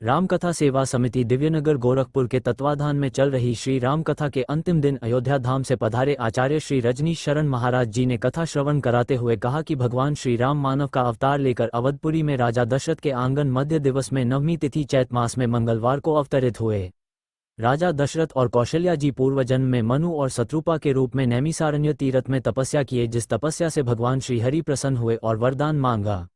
रामकथा सेवा समिति दिव्यनगर गोरखपुर के तत्वाधान में चल रही श्री राम कथा के अंतिम दिन अयोध्या धाम से पधारे आचार्य श्री रजनीश शरण महाराज जी ने कथा श्रवण कराते हुए कहा कि भगवान श्री राम मानव का अवतार लेकर अवधपुरी में राजा दशरथ के आंगन मध्य दिवस में नवमी तिथि चैत मास में मंगलवार को अवतरित हुए। राजा दशरथ और कौशल्या जी पूर्व जन्म में मनु और शत्रुपा के रूप में नैमिसारण्य तीर्थ में तपस्या किए, जिस तपस्या से भगवान श्री हरि प्रसन्न हुए और वरदान मांगा।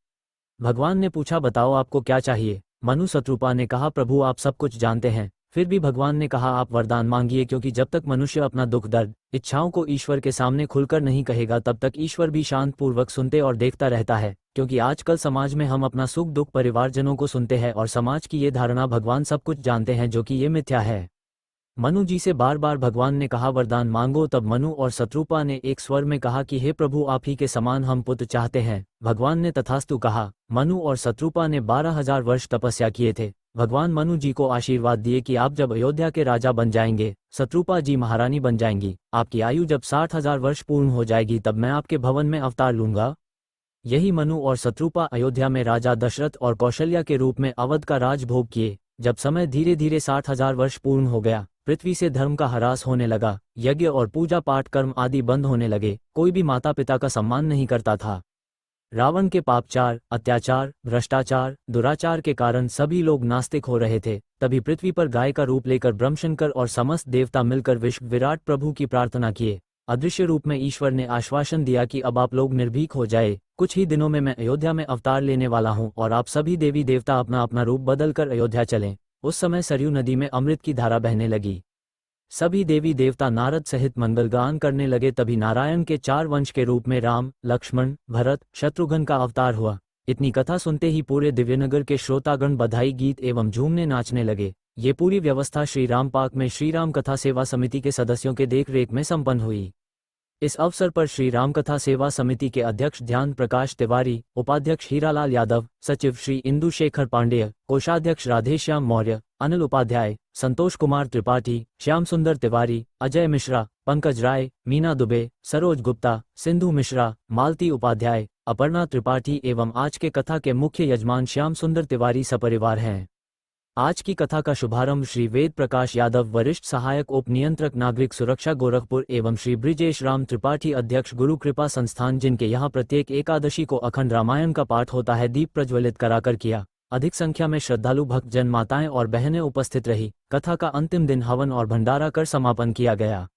भगवान ने पूछा, बताओ आपको क्या चाहिए। मनु शत्रुपा ने कहा, प्रभु आप सब कुछ जानते हैं। फिर भी भगवान ने कहा, आप वरदान मांगिए, क्योंकि जब तक मनुष्य अपना दुख दर्द इच्छाओं को ईश्वर के सामने खुलकर नहीं कहेगा तब तक ईश्वर भी शांत पूर्वक सुनते और देखता रहता है। क्योंकि आजकल समाज में हम अपना सुख दुख परिवारजनों को सुनते हैं और समाज की ये धारणा भगवान सब कुछ जानते हैं, जो कि ये मिथ्या है। मनु जी से बार बार भगवान ने कहा, वरदान मांगो। तब मनु और शत्रुपा ने एक स्वर में कहा कि हे प्रभु, आप ही के समान हम पुत्र चाहते हैं। भगवान ने तथास्तु कहा। मनु और शत्रुपा ने 12,000 वर्ष तपस्या किए थे। भगवान मनु जी को आशीर्वाद दिए कि आप जब अयोध्या के राजा बन जाएंगे, शत्रुपा जी महारानी बन जाएंगी। आपकी आयु जब 60,000 वर्ष पूर्ण हो जाएगी तब मैं आपके भवन में अवतार लूंगा। यही मनु और शत्रुपा अयोध्या में राजा दशरथ और कौशल्या के रूप में अवध का राजभोग किए। जब समय धीरे धीरे 60,000 वर्ष पूर्ण हो गया, पृथ्वी से धर्म का ह्रास होने लगा, यज्ञ और पूजा पाठ कर्म आदि बंद होने लगे, कोई भी माता पिता का सम्मान नहीं करता था। रावण के पापचार, अत्याचार, भ्रष्टाचार, दुराचार के कारण सभी लोग नास्तिक हो रहे थे। तभी पृथ्वी पर गाय का रूप लेकर ब्रह्मशंकर और समस्त देवता मिलकर विश्व विराट प्रभु की प्रार्थना किए। अदृश्य रूप में ईश्वर ने आश्वासन दिया कि अब आप लोग निर्भीक हो जाए, कुछ ही दिनों में मैं अयोध्या में अवतार लेने वाला हूं और आप सभी देवी देवता अपना अपना रूप बदलकर अयोध्या चलें। उस समय सरयू नदी में अमृत की धारा बहने लगी। सभी देवी देवता नारद सहित मंगलगान करने लगे। तभी नारायण के 4 वंश के रूप में राम, लक्ष्मण, भरत, शत्रुघ्न का अवतार हुआ। इतनी कथा सुनते ही पूरे दिव्यनगर के श्रोतागण बधाई गीत एवं झूमने नाचने लगे। ये पूरी व्यवस्था श्री राम पार्क में श्री राम कथा सेवा समिति के सदस्यों के देखरेख में संपन्न हुई। इस अवसर पर श्री राम कथा सेवा समिति के अध्यक्ष ध्यान प्रकाश तिवारी, उपाध्यक्ष हीरालाल यादव, सचिव श्री इंदु शेखर पांडेय, कोषाध्यक्ष राधेश्याम मौर्य, अनिल उपाध्याय, संतोष कुमार त्रिपाठी, श्याम सुंदर तिवारी, अजय मिश्रा, पंकज राय, मीना दुबे, सरोज गुप्ता, सिंधु मिश्रा, मालती उपाध्याय, अपर्णा त्रिपाठी एवं आज के कथा के मुख्य यजमान श्याम सुंदर तिवारी सपरिवार हैं। आज की कथा का शुभारंभ श्री वेद प्रकाश यादव, वरिष्ठ सहायक उप नियंत्रक नागरिक सुरक्षा गोरखपुर एवं श्री ब्रिजेश राम त्रिपाठी, अध्यक्ष गुरु कृपा संस्थान, जिनके यहाँ प्रत्येक एकादशी को अखंड रामायण का पाठ होता है, दीप प्रज्वलित कराकर किया। अधिक संख्या में श्रद्धालु भक्तजन, माताएं और बहनें उपस्थित रही। कथा का अंतिम दिन हवन और भंडारा कर समापन किया गया।